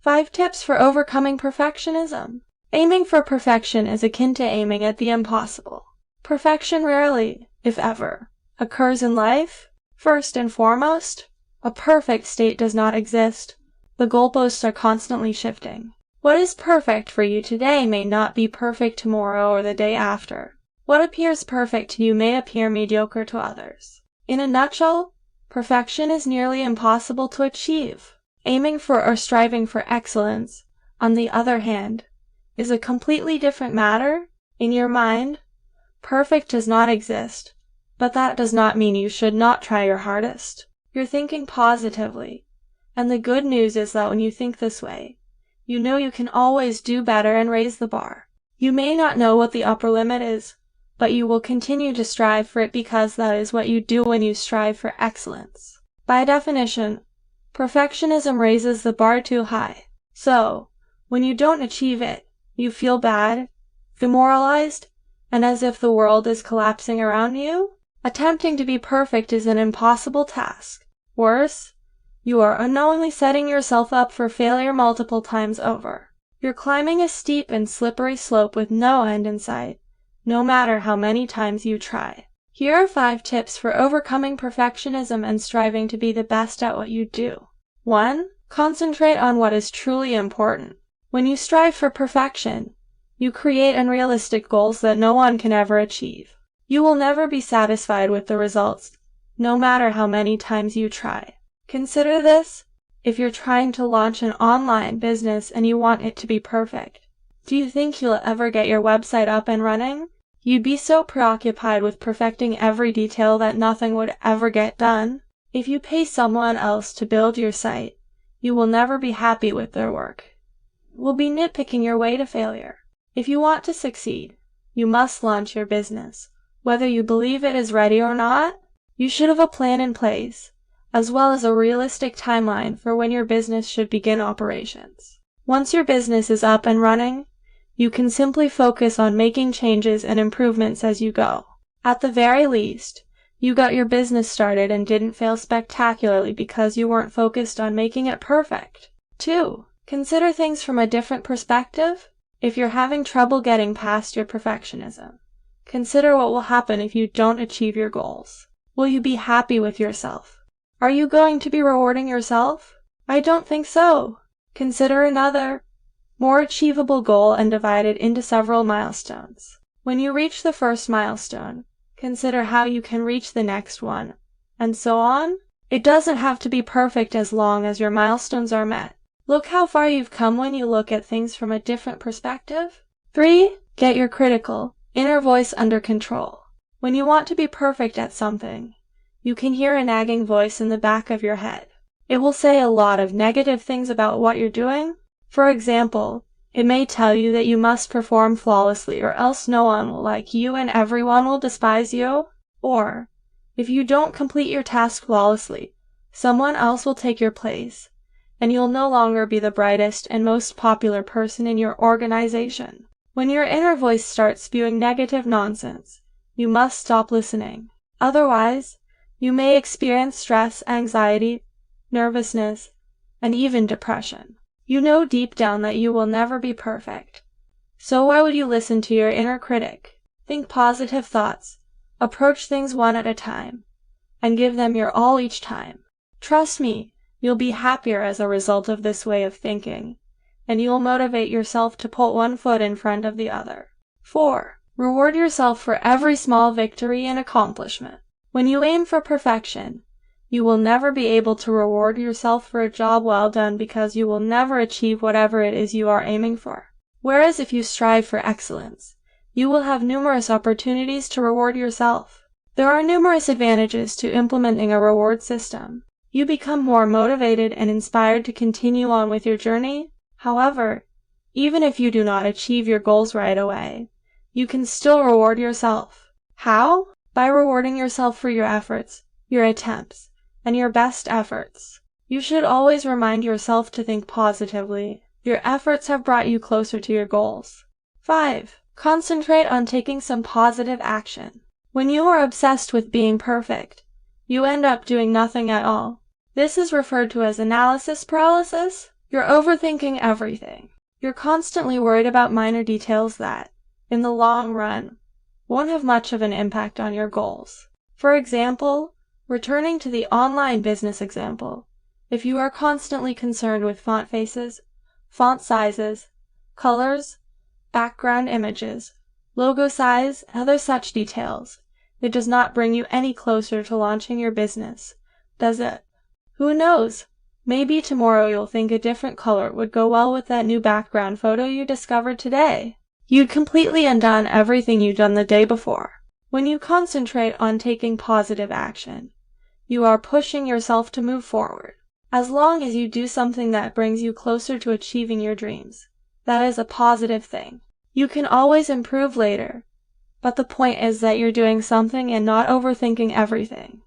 5 tips for overcoming perfectionism. Aiming for perfection is akin to aiming at the impossible. Perfection rarely, if ever, occurs in life. First and foremost, a perfect state does not exist. The goalposts are constantly shifting. What is perfect for you today may not be perfect tomorrow or the day after. What appears perfect to you may appear mediocre to others. In a nutshell, perfection is nearly impossible to achieve. Aiming for or striving for excellence, on the other hand, is a completely different matter. In your mind, perfect does not exist, but that does not mean you should not try your hardest. You're thinking positively, and the good news is that when you think this way, you know you can always do better and raise the bar. You may not know what the upper limit is, but you will continue to strive for it because that is what you do when you strive for excellence. By definition, perfectionism raises the bar too high. So, when you don't achieve it, you feel bad, demoralized, and as if the world is collapsing around you. Attempting to be perfect is an impossible task. Worse, you are unknowingly setting yourself up for failure multiple times over. You're climbing a steep and slippery slope with no end in sight, no matter how many times you try. Here are 5 tips for overcoming perfectionism and striving to be the best at what you do. 1. Concentrate on what is truly important. When you strive for perfection, you create unrealistic goals that no one can ever achieve. You will never be satisfied with the results, no matter how many times you try. Consider this: if you're trying to launch an online business and you want it to be perfect, do you think you'll ever get your website up and running? You'd be so preoccupied with perfecting every detail that nothing would ever get done. If you pay someone else to build your site, you will never be happy with their work. You will be nitpicking your way to failure. If you want to succeed, you must launch your business. Whether you believe it is ready or not, you should have a plan in place, as well as a realistic timeline for when your business should begin operations. Once your business is up and running, you can simply focus on making changes and improvements as you go. At the very least, you got your business started and didn't fail spectacularly because you weren't focused on making it perfect. 2. Consider things from a different perspective. If you're having trouble getting past your perfectionism, consider what will happen if you don't achieve your goals. Will you be happy with yourself? Are you going to be rewarding yourself? I don't think so. Consider another, more achievable goal and divide it into several milestones. When you reach the first milestone, consider how you can reach the next one, and so on. It doesn't have to be perfect as long as your milestones are met. Look how far you've come when you look at things from a different perspective. 3. Get your critical, inner voice under control. When you want to be perfect at something, you can hear a nagging voice in the back of your head. It will say a lot of negative things about what you're doing. For example, it may tell you that you must perform flawlessly or else no one will like you and everyone will despise you. Or, if you don't complete your task flawlessly, someone else will take your place, and you'll no longer be the brightest and most popular person in your organization. When your inner voice starts spewing negative nonsense, you must stop listening. Otherwise, you may experience stress, anxiety, nervousness, and even depression. You know deep down that you will never be perfect. So why would you listen to your inner critic? Think positive thoughts, approach things one at a time, and give them your all each time. Trust me, you'll be happier as a result of this way of thinking, and you'll motivate yourself to put one foot in front of the other. 4. Reward yourself for every small victory and accomplishment. When you aim for perfection, you will never be able to reward yourself for a job well done because you will never achieve whatever it is you are aiming for. Whereas if you strive for excellence, you will have numerous opportunities to reward yourself. There are numerous advantages to implementing a reward system. You become more motivated and inspired to continue on with your journey. However, even if you do not achieve your goals right away, you can still reward yourself. How? By rewarding yourself for your efforts, your attempts, and your best efforts. You should always remind yourself to think positively. Your efforts have brought you closer to your goals. 5. Concentrate on taking some positive action. When you are obsessed with being perfect, you end up doing nothing at all. This is referred to as analysis paralysis. You're overthinking everything. You're constantly worried about minor details that, in the long run, won't have much of an impact on your goals. For example, returning to the online business example, if you are constantly concerned with font faces, font sizes, colors, background images, logo size, and other such details, it does not bring you any closer to launching your business, does it? Who knows? Maybe tomorrow you'll think a different color would go well with that new background photo you discovered today. You'd completely undone everything you'd done the day before. When you concentrate on taking positive action, you are pushing yourself to move forward. As long as you do something that brings you closer to achieving your dreams, that is a positive thing. You can always improve later, but the point is that you're doing something and not overthinking everything.